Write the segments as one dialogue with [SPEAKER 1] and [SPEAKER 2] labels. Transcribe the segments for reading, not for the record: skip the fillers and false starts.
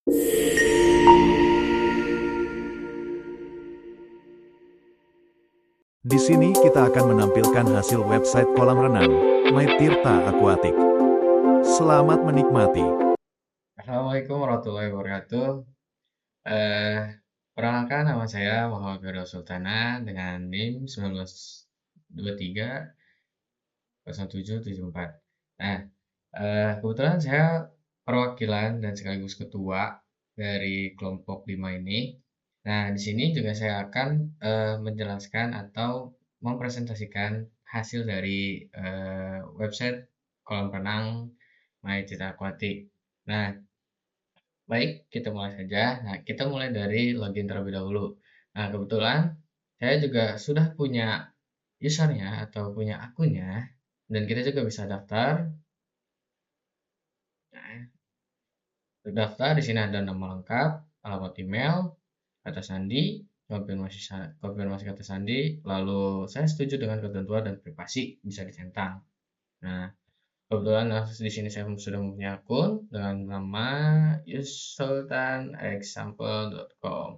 [SPEAKER 1] Di sini kita akan menampilkan hasil website kolam renang, Maitirta Aquatic. Selamat menikmati.
[SPEAKER 2] Assalamualaikum warahmatullahi wabarakatuh. Eh, Perkenalkan nama saya Muhammad Firdaus Sultana dengan NIM 1923 0774. Nah, kebetulan saya perwakilan dan sekaligus ketua dari kelompok 5 ini. Nah, di sini juga saya akan menjelaskan atau mempresentasikan hasil dari website kolam renang My Cita Aquatic. Nah, baik, kita mulai saja. Nah, kita mulai dari login terlebih dahulu. Nah, kebetulan saya juga sudah punya usernya atau punya akunnya, dan kita juga bisa daftar. Nah, untuk daftar di sini ada nama lengkap, alamat email, kata sandi, konfirmasi kata sandi, lalu saya setuju dengan ketentuan dan privasi bisa dicentang. Nah, kebetulan di sini saya sudah mempunyai akun dengan nama yusultanexample.com.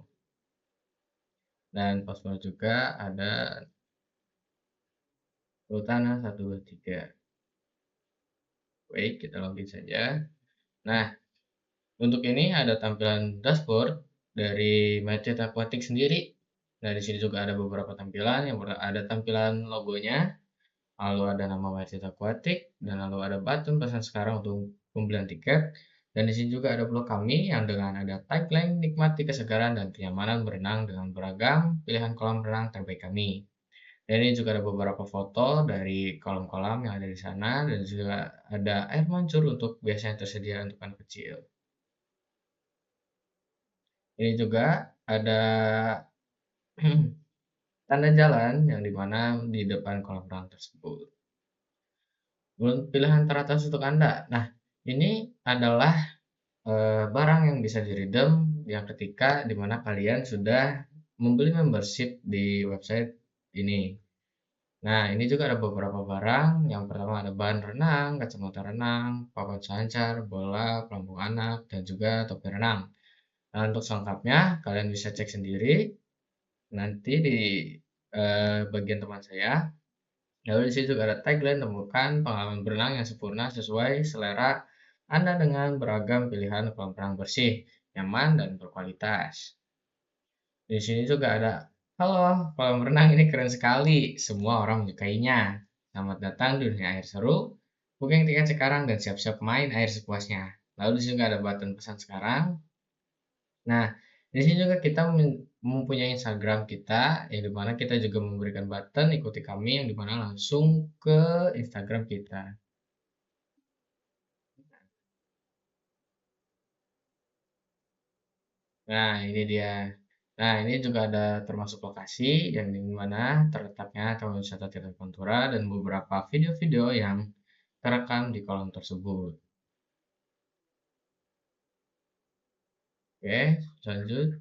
[SPEAKER 2] Dan password juga ada Sultana 123. Baik, kita login saja. Nah, untuk ini ada tampilan dashboard dari Macet Aquatic sendiri. Nah, di sini juga ada beberapa tampilan. Yang pertama ada tampilan logonya, lalu ada nama Macet Aquatic, dan lalu ada button pesan sekarang untuk pembelian tiket. Dan di sini juga ada blog kami yang dengan ada tagline nikmati kesegaran dan kenyamanan berenang dengan beragam pilihan kolam renang terbaik kami. Dan ini juga ada beberapa foto dari kolam-kolam yang ada di sana dan juga ada air mancur untuk biasanya tersedia untuk anak kecil. Ini juga ada tanda jalan yang dimana di depan kolam renang tersebut. Pilihan teratas untuk Anda. Nah, ini adalah barang yang bisa diredeem yang ketika dimana kalian sudah membeli membership di website ini. Nah, ini juga ada beberapa barang. Yang pertama ada bahan renang, kacamata renang, papan selancar, bola, pelampung anak, dan juga topi renang. Nah, untuk selengkapnya kalian bisa cek sendiri nanti di bagian teman saya. Lalu di sini juga ada tagline temukan pengalaman berenang yang sempurna sesuai selera Anda dengan beragam pilihan kolam renang bersih, nyaman, dan berkualitas. Di sini juga ada, halo, kolam renang ini keren sekali. Semua orang menyukainya. Selamat datang di dunia air seru. Booking tiket sekarang dan siap-siap main air sepuasnya. Lalu di sini juga ada button pesan sekarang. Nah, di sini juga kita mempunyai Instagram kita, yang dimana kita juga memberikan button ikuti kami, yang dimana langsung ke Instagram kita. Nah, ini dia. Nah, ini juga ada termasuk lokasi yang dimana terletaknya Taman Wisata Tirta Pantura dan beberapa video-video yang terekam di kolom tersebut. Oke, lanjut.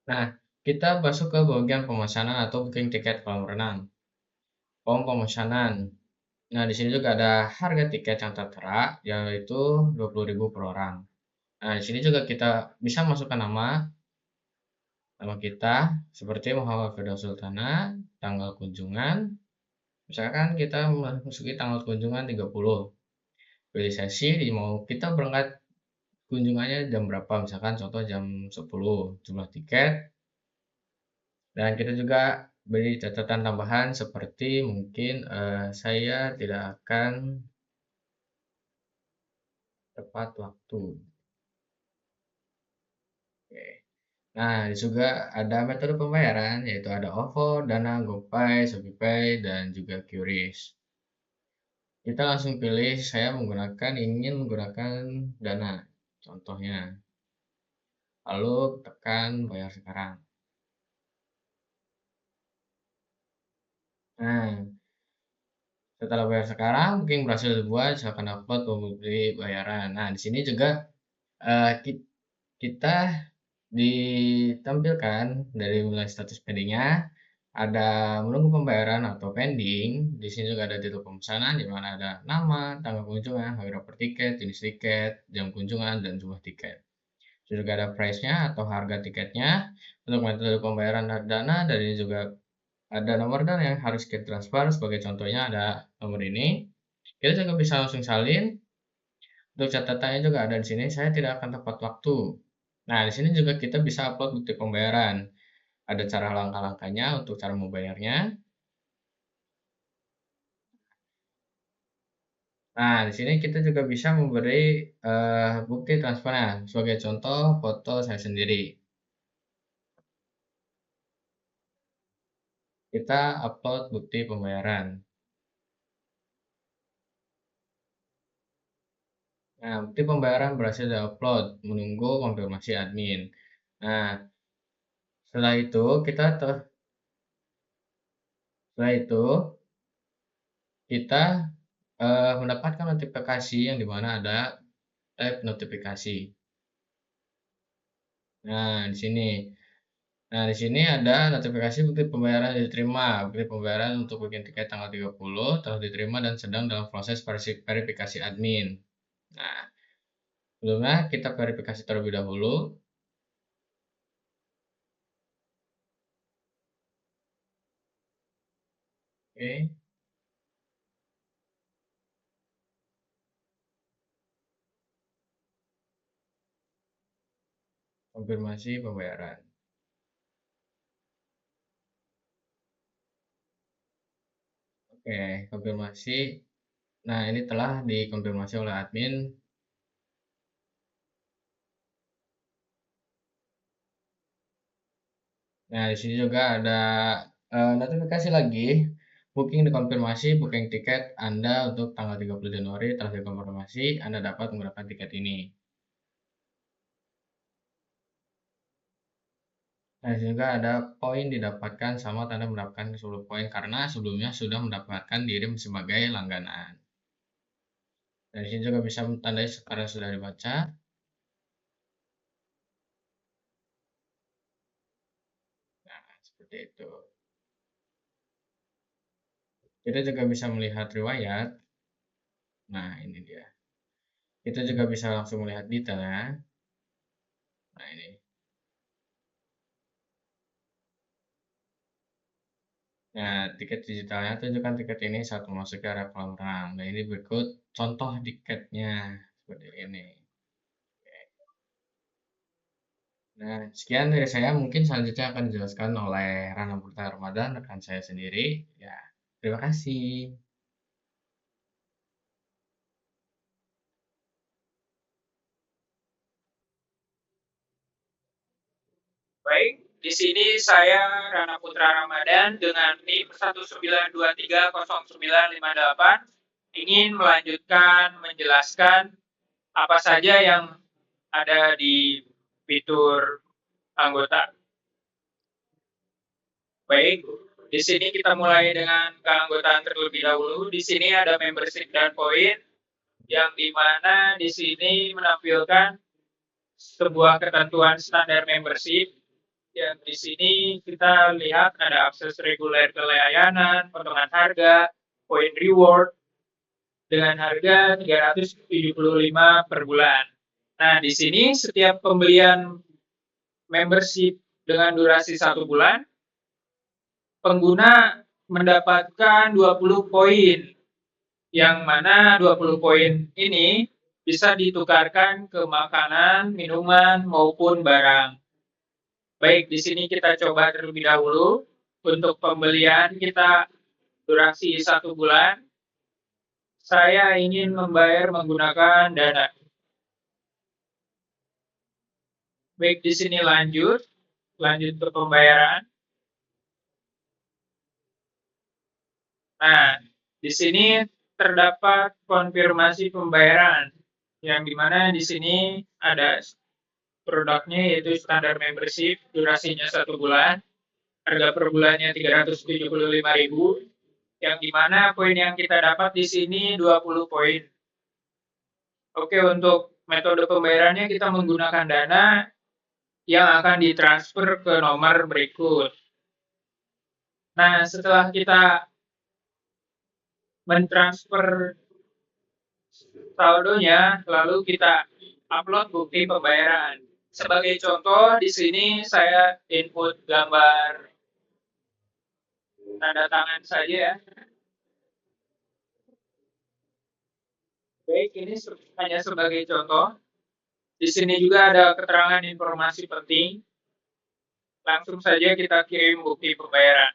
[SPEAKER 2] Nah, kita masuk ke bagian pemesanan atau booking tiket kolam renang. Form pemesanan. Nah, di sini juga ada harga tiket yang tertera, yaitu 20.000 per orang. Nah, di sini juga kita bisa masukkan nama kita, seperti Muhammad Firdaus Sultana, tanggal kunjungan. Misalkan kita memasuki tanggal kunjungan 30. Pilih sesi, mau kita berangkat kunjungannya jam berapa, misalkan contoh jam 10, jumlah tiket. Dan kita juga beri catatan tambahan seperti mungkin saya tidak akan tepat waktu. Oke. Nah, juga ada metode pembayaran, yaitu ada OVO, Dana, GoPay, ShopeePay, dan juga QRIS. Kita langsung pilih, saya ingin menggunakan Dana, contohnya. Lalu tekan bayar sekarang. Nah, setelah bayar sekarang, booking berhasil dibuat, silakan upload memberi bayaran. Nah, di sini juga kita ditampilkan dari mulai status pendingnya, ada menunggu pembayaran atau pending. Di sini juga ada detail pemesanan di mana ada nama, tanggal kunjungan, harga per tiket, jenis tiket, jam kunjungan, dan jumlah tiket. Terus juga ada price-nya atau harga tiketnya. Untuk metode pembayaran dana, dari ini juga ada nomor dana yang harus kita transfer. Sebagai contohnya ada nomor ini. Kita juga bisa langsung salin. Untuk catatannya juga ada di sini. Saya tidak akan tepat waktu. Nah, di sini juga kita bisa upload bukti pembayaran. Ada cara langkah-langkahnya untuk cara membayarnya. Nah, di sini kita juga bisa memberi bukti transfernya. Sebagai contoh, foto saya sendiri. Kita upload bukti pembayaran. Nah, bukti pembayaran berhasil di-upload, menunggu konfirmasi admin. Nah, setelah itu setelah itu kita mendapatkan notifikasi yang dimana ada tab notifikasi. Nah, di sini. Nah, di sini ada notifikasi bukti pembayaran diterima. Bukti pembayaran untuk booking tiket tanggal 30 telah diterima dan sedang dalam proses verifikasi admin. Nah, sebelumnya kita verifikasi terlebih dahulu. Oke, konfirmasi pembayaran. Oke, konfirmasi. Nah, ini telah dikonfirmasi oleh admin. Nah, di sini juga ada notifikasi lagi. Booking dikonfirmasi, booking tiket Anda untuk tanggal 30 Januari telah dikonfirmasi, Anda dapat menggunakan tiket ini. Nah, di sini juga ada poin didapatkan sama tanda mendapatkan 10 poin karena sebelumnya sudah mendapatkan dirim sebagai langganan. Dan di sini juga bisa tandai sekarang sudah dibaca. Nah, seperti itu. Kita juga bisa melihat riwayat. Nah, ini dia. Kita juga bisa langsung melihat detailnya. Nah, ini. Nah, tiket digitalnya tunjukkan tiket ini saat memasuki area kolam renang. Nah, ini berikut contoh tiketnya seperti ini. Nah, sekian dari saya. Mungkin selanjutnya akan dijelaskan oleh Rana Putra Ramadan, rekan saya sendiri. Ya, terima kasih.
[SPEAKER 3] Baik, di sini saya Rana Putra Ramadan dengan NIM 192300958 ingin melanjutkan menjelaskan apa saja yang ada di fitur anggota. Baik, di sini kita mulai dengan keanggotaan terlebih dahulu. Di sini ada membership dan poin yang dimana di sini menampilkan sebuah ketentuan standar membership yang di sini kita lihat ada akses reguler ke layanan, potongan harga, poin reward dengan harga 375 per bulan. Nah, di sini setiap pembelian membership dengan durasi 1 bulan, pengguna mendapatkan 20 poin, yang mana 20 poin ini bisa ditukarkan ke makanan, minuman, maupun barang. Baik, di sini kita coba terlebih dahulu. Untuk pembelian kita durasi 1 bulan, saya ingin membayar menggunakan dana. Baik, di sini lanjut ke pembayaran. Nah, di sini terdapat konfirmasi pembayaran, yang dimana di sini ada produknya yaitu standar membership, durasinya 1 bulan, harga per bulannya 375.000, yang dimana poin yang kita dapat di sini 20 poin. Oke, untuk metode pembayarannya kita menggunakan dana yang akan ditransfer ke nomor berikut. Nah, setelah kita mentransfer saldonya, lalu kita upload bukti pembayaran. Sebagai contoh, di sini saya input gambar tanda tangan saja ya. Baik, ini hanya sebagai contoh. Di sini juga ada keterangan informasi penting. Langsung saja kita kirim bukti pembayaran.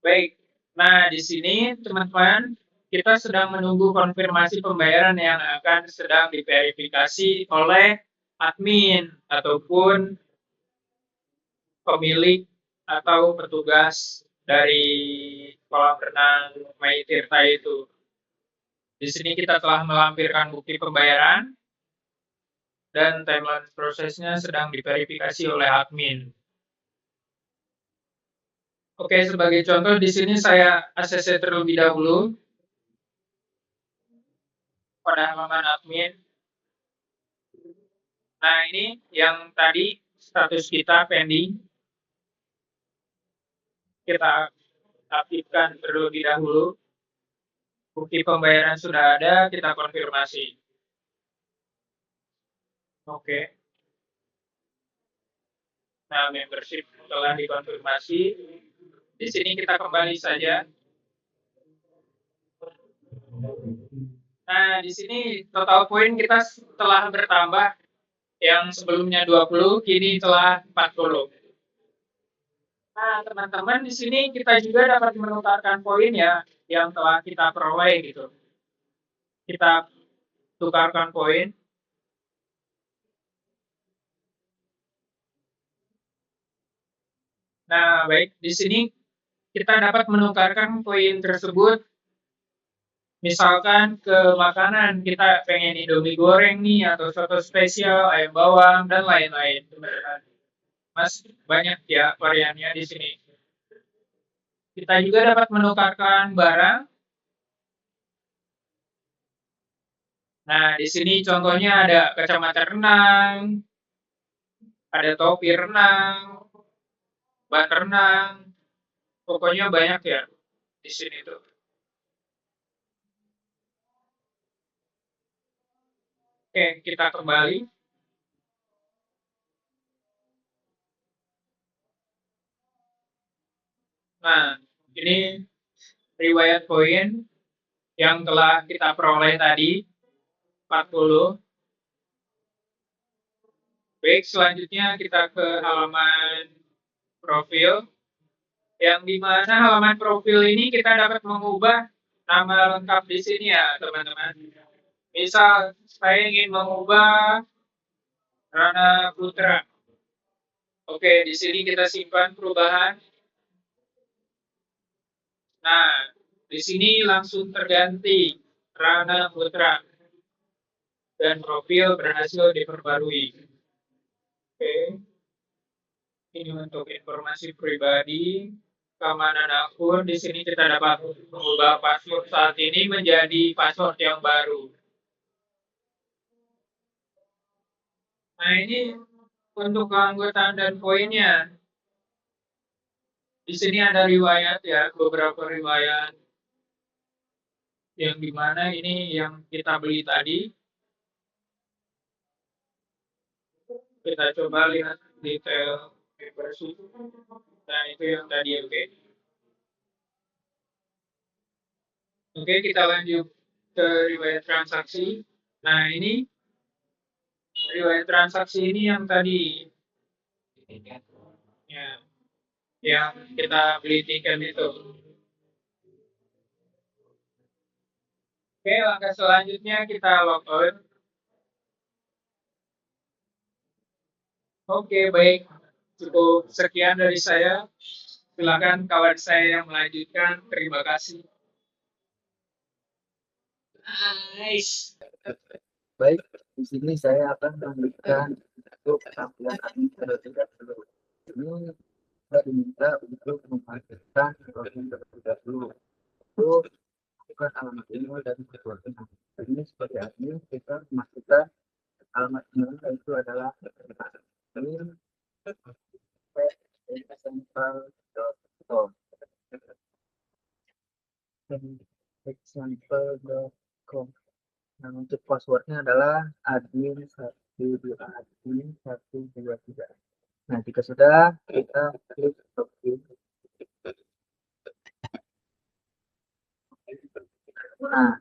[SPEAKER 3] Baik, nah di sini teman-teman kita sedang menunggu konfirmasi pembayaran yang akan sedang diverifikasi oleh admin ataupun pemilik atau petugas dari kolam renang Mai Tirta itu. Di sini kita telah melampirkan bukti pembayaran dan timeline prosesnya sedang diverifikasi oleh admin. Oke, sebagai contoh di sini saya ACC terlebih dahulu pada halaman admin. Nah, ini yang tadi status kita pending. Kita aktifkan terlebih dahulu. Bukti pembayaran sudah ada, kita konfirmasi. Oke. Nah, membership telah dikonfirmasi. Di sini kita kembali saja. Nah, di sini total poin kita telah bertambah. Yang sebelumnya 20, kini telah 40. Nah, teman-teman, di sini kita juga dapat menukarkan poin ya yang telah kita peroleh gitu. Kita tukarkan poin. Nah, baik, di sini kita dapat menukarkan poin tersebut. Misalkan ke makanan, kita pengen Indomie goreng nih, atau soto spesial, ayam bawang, dan lain-lain. Mas, banyak ya variannya di sini. Kita juga dapat menukarkan barang. Nah, di sini contohnya ada kacamata renang, ada topi renang, ban renang, pokoknya banyak ya di sini tuh. Oke, kita kembali. Nah, ini riwayat poin yang telah kita peroleh tadi, 40. Baik, selanjutnya kita ke halaman profil, yang dimana halaman profil ini kita dapat mengubah nama lengkap di sini ya, teman-teman. Misal, saya ingin mengubah Rana Putra. Oke, di sini kita simpan perubahan. Nah, di sini langsung terganti Rana Putra. Dan profil berhasil diperbarui. Oke. Ini untuk informasi pribadi, keamanan akun. Di sini kita dapat mengubah password saat ini menjadi password yang baru. Nah, ini untuk keanggotaan dan poinnya. Di sini ada riwayat ya, beberapa riwayat yang dimana ini yang kita beli tadi. Kita coba lihat detail membership. Nah, itu yang tadi, oke. Oke, kita lanjut ke riwayat transaksi. Nah, ini riwayat transaksi ini yang tadi ya, yang kita beli tiket itu. Oke, langkah selanjutnya kita logout. Oke, baik. Cukup sekian dari saya. Silakan kawan saya yang melanjutkan. Terima kasih. Nice.
[SPEAKER 4] Baik, di sini saya akan melanjutkan untuk tampilan admin terlebih dahulu. Ini saya diminta untuk menghadirkan profil terlebih dahulu. Untuk bukan alamat email dan password. Ini sebagai admin kita masukkan alamat email itu adalah admin example.com. Nah, untuk passwordnya adalah admin123. Nah, jika sudah, kita klik login. Nah,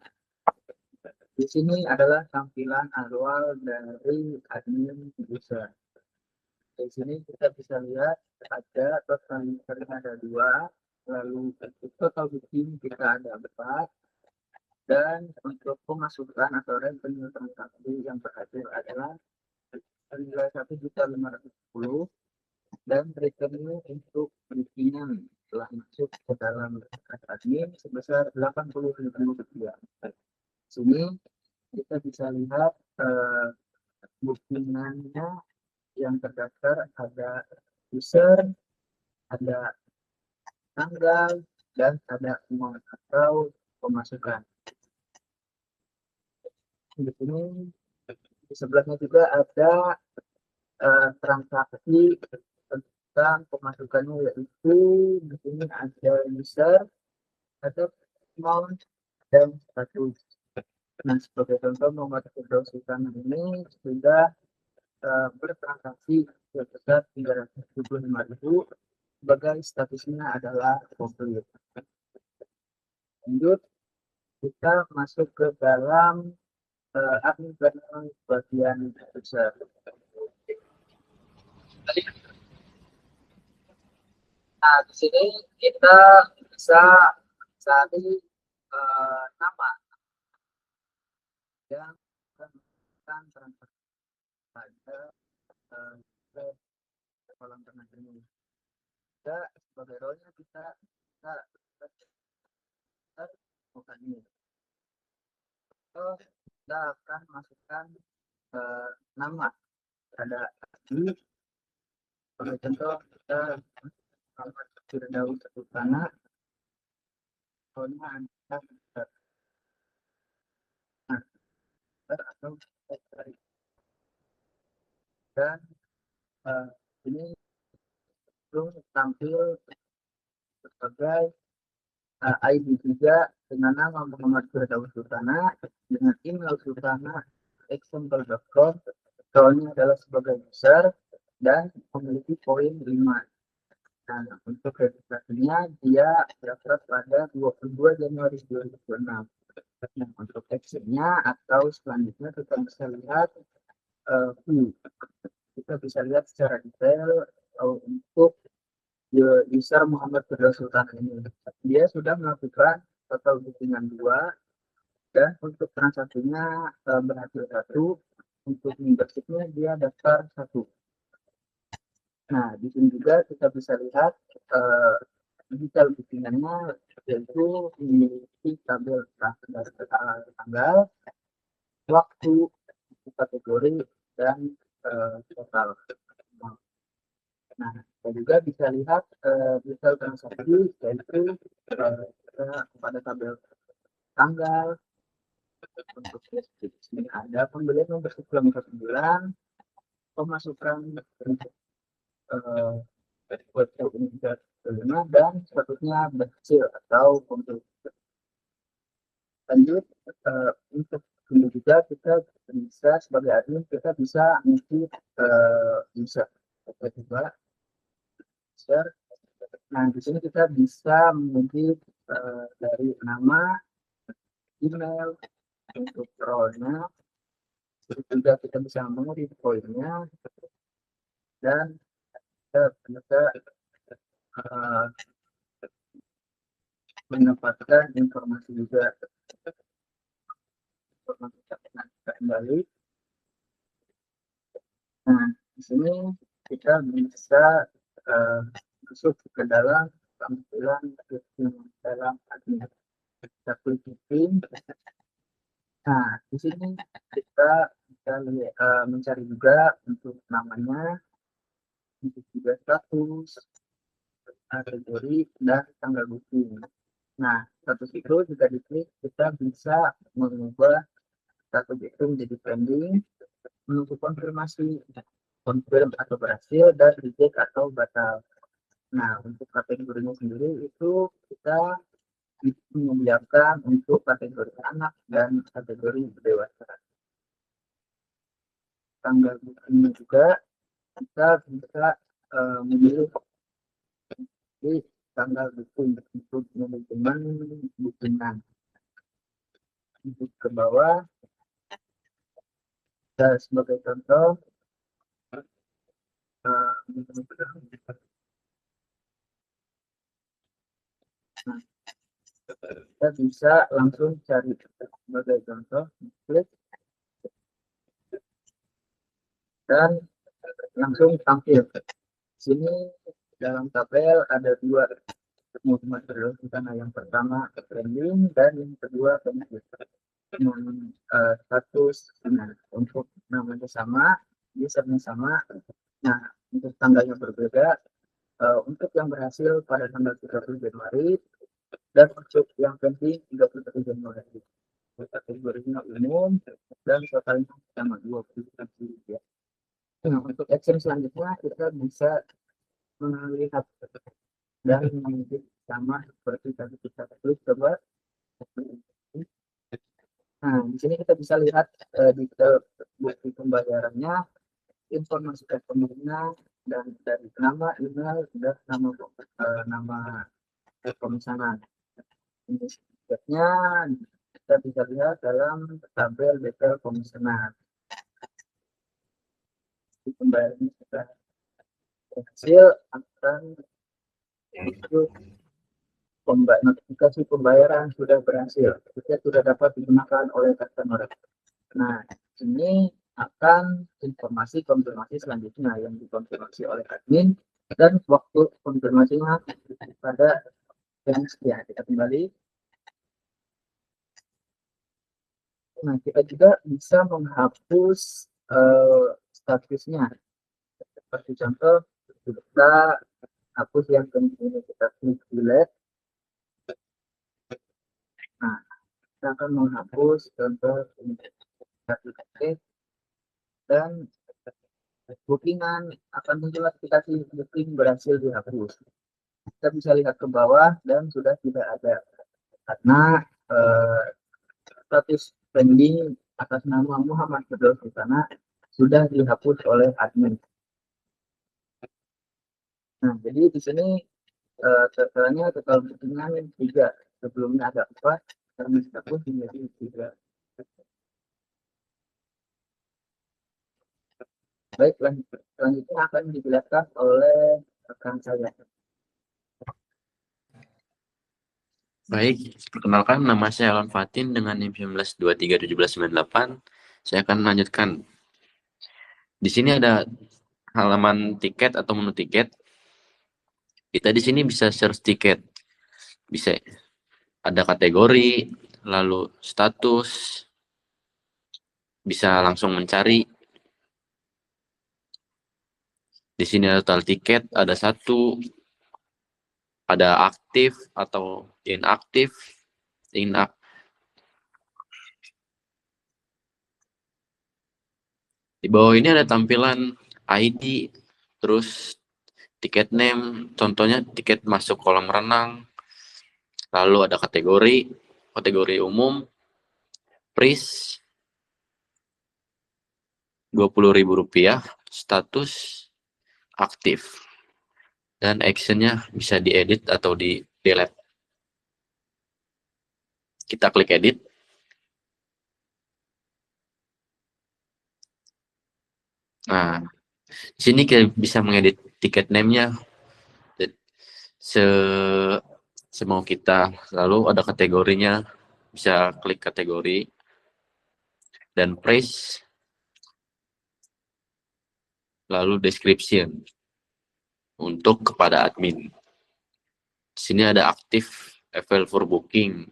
[SPEAKER 4] di sini adalah tampilan awal dari admin user. Di sini kita bisa lihat ada total usernya ada 2, lalu untuk total booking kita ada 4, dan untuk pemasukan atau revenue transaksi yang berhasil adalah senilai 1.510.000, dan revenue untuk bookingan telah masuk ke dalam admin sebesar Rp80.000. Sini kita bisa lihat bookingannya yang terdaftar ada user, ada tanggal, dan ada uang atau pemasukan. Di sini di sebelahnya juga ada transaksi tentang pemasukannya, yaitu di sini ada user, ada amount, dan status. Nah, sebagai contoh, Muhammad Firdaus Sultan ini sudah bertransaksi sebesar 375.000, sebagai statusnya adalah komplit. Lanjut, kita masuk ke dalam admin panel bagian user. Nah, di sini kita bisa cari nama yang akan transaksi pada kolam renang ini. Kita sebagai role-nya kita bukan ini. Kita akan masukkan nama ada di sebagai contoh kita Muhammad Firdaus Sultan, role-nya ada atau dan ini belum tampil sebagai ID juga dengan nama Muhammad Firdaus Sultana, dengan email sultana example.com, role-nya adalah sebagai user dan memiliki poin 5. Nah, untuk registrasinya dia daftar pada 22 Januari 2006. Nah, untuk exit-nya atau selanjutnya kita bisa lihat kita bisa lihat secara detail untuk user Muhammad Firdaus Sultan ini. Dia sudah melakukan total bookingan 2, dan untuk transaksinya berhasil 1, untuk membershipnya dia daftar 1. Nah, di sini juga kita bisa lihat digital bookingannya, yaitu memiliki tabel tanggal, waktu, kategori, dan total. Nah, kita juga bisa lihat detail transaksi, yaitu pada tabel tanggal. Untuk di sini ada pembelian membership kilometer 9, pemasukan website ini juga terima, dan statusnya berhasil atau komplit. Lanjut, untuk ini juga kita bisa sebagai admin kita bisa ngisi user juga user. Nah, di sini kita bisa memilih dari nama, email, untuk role-nya, juga kita bisa memilih poinnya, dan kita bisa mendapatkan informasi juga. Informasi kembali. Nah, di sini kita bisa masuk ke dalam tampilan dalam admin. Kita klik tim. Nah, di sini kita bisa mencari juga untuk namanya, untuk juga status, kategori, dan tanggal booking. Nah, status itu jika diklik kita bisa mengubah status itu menjadi pending, menunggu konfirmasi, confirm atau berhasil, dan reject atau batal. Nah, untuk kategorinya sendiri itu kita menyediakan untuk kategori anak dan kategori dewasa. Tanggal bukunya juga kita bisa memilih di tanggal buku untuk manajemen bukunya. Untuk ke bawah, sebagai contoh, kita bisa langsung cari sebagai contoh, klik dan langsung tampil. Sini dalam tabel ada dua material, karena yang pertama trending dan yang kedua status. Nah, untuk namanya sama, usernya sama. Nah, untuk tanggalnya berbeda. Untuk yang berhasil pada tanggal 30 Januari dan untuk yang penting 31 Januari. Kategorinya umum dan totalnya sama 20 ya. Nah, untuk action selanjutnya kita bisa melihat dan mengikuti sama seperti tadi kita tulis. Coba. Nah, di sini kita bisa lihat detail bukti pembayarannya, informasi customer-nya, dan dari nama, email, dan nama pemesanan. Ini stepnya kita bisa lihat dalam tabel detail pemesanan. Pembayarannya sudah berhasil, akan itu notifikasi pembayaran sudah berhasil. Tiket sudah dapat digunakan oleh customer. Nah, ini akan informasi konfirmasi selanjutnya yang dikonfirmasi oleh admin dan waktu konfirmasinya pada yang sekian. Kita kembali. Nah, kita juga bisa menghapus statusnya. Seperti contoh, kita hapus yang penting, kita klik delete. Nah, kita akan menghapus contoh dan bookingan akan muncul notifikasi booking berhasil dihapus. Kita bisa lihat ke bawah dan sudah tidak ada karena status pending atas nama Muhammad Firdaus di sana sudah dihapus oleh admin. Nah, jadi di sini totalnya total bookingan 3, sebelumnya ada 4 karena dihapus menjadi 3. Baik, selanjutnya akan dijelaskan oleh rekan saya.
[SPEAKER 5] Baik, perkenalkan nama saya Alan Fatin dengan NIM 19231798. Saya akan melanjutkan. Di sini ada halaman tiket atau menu tiket. Kita di sini bisa search tiket. Bisa ada kategori, lalu status. Bisa langsung mencari. Di sini ada total tiket, ada 1, ada aktif atau inaktif. Di bawah ini ada tampilan ID, terus tiket name, contohnya tiket masuk kolam renang. Lalu ada kategori umum, price Rp20.000, status aktif, dan actionnya bisa diedit atau di delete. Kita klik edit. Nah, di sini kita bisa mengedit tiket name-nya semau kita. Lalu ada kategorinya, bisa klik kategori dan price, lalu description untuk kepada admin. Di sini ada aktif, available for booking,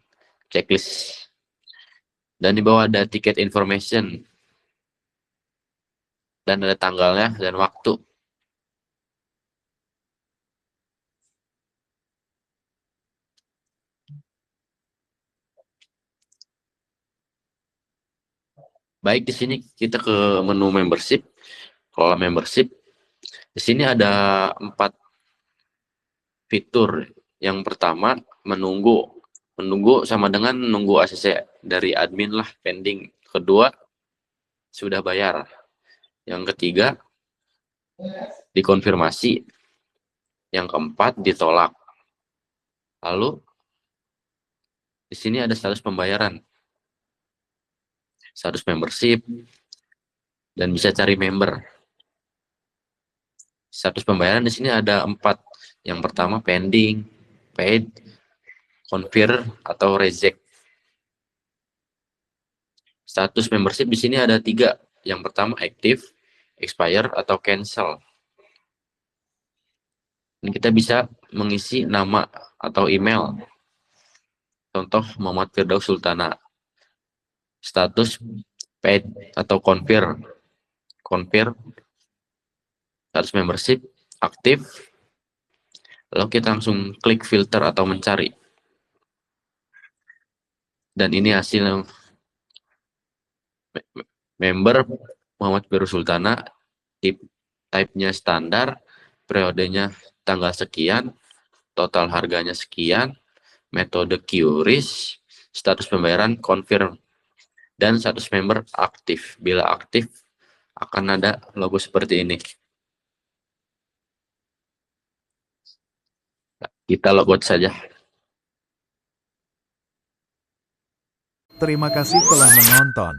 [SPEAKER 5] checklist, dan di bawah ada ticket information dan ada tanggalnya dan waktu. Baik, di sini kita ke menu membership, kolom membership. Di sini ada 4 fitur. Yang pertama, menunggu. Menunggu sama dengan nunggu ACC dari admin lah, pending. Kedua, sudah bayar. Yang ketiga, dikonfirmasi. Yang keempat, ditolak. Lalu, di sini ada status pembayaran. Status membership, dan bisa cari member. Status pembayaran di sini ada 4. Yang pertama pending, paid, confirm, atau reject. Status membership di sini ada 3. Yang pertama active, expire, atau cancel. Dan kita bisa mengisi nama atau email. Contoh Muhammad Firdaus Sultana. Status paid atau confirm. Confirm. Status membership aktif. Lalu kita langsung klik filter atau mencari. Dan ini hasil member Muhammad Firdaus Sultana. Type-nya standar, periodenya tanggal sekian, total harganya sekian, metode QRIS, status pembayaran confirm, dan status member aktif. Bila aktif, akan ada logo seperti ini. Kita logout saja.
[SPEAKER 1] Terima kasih telah menonton.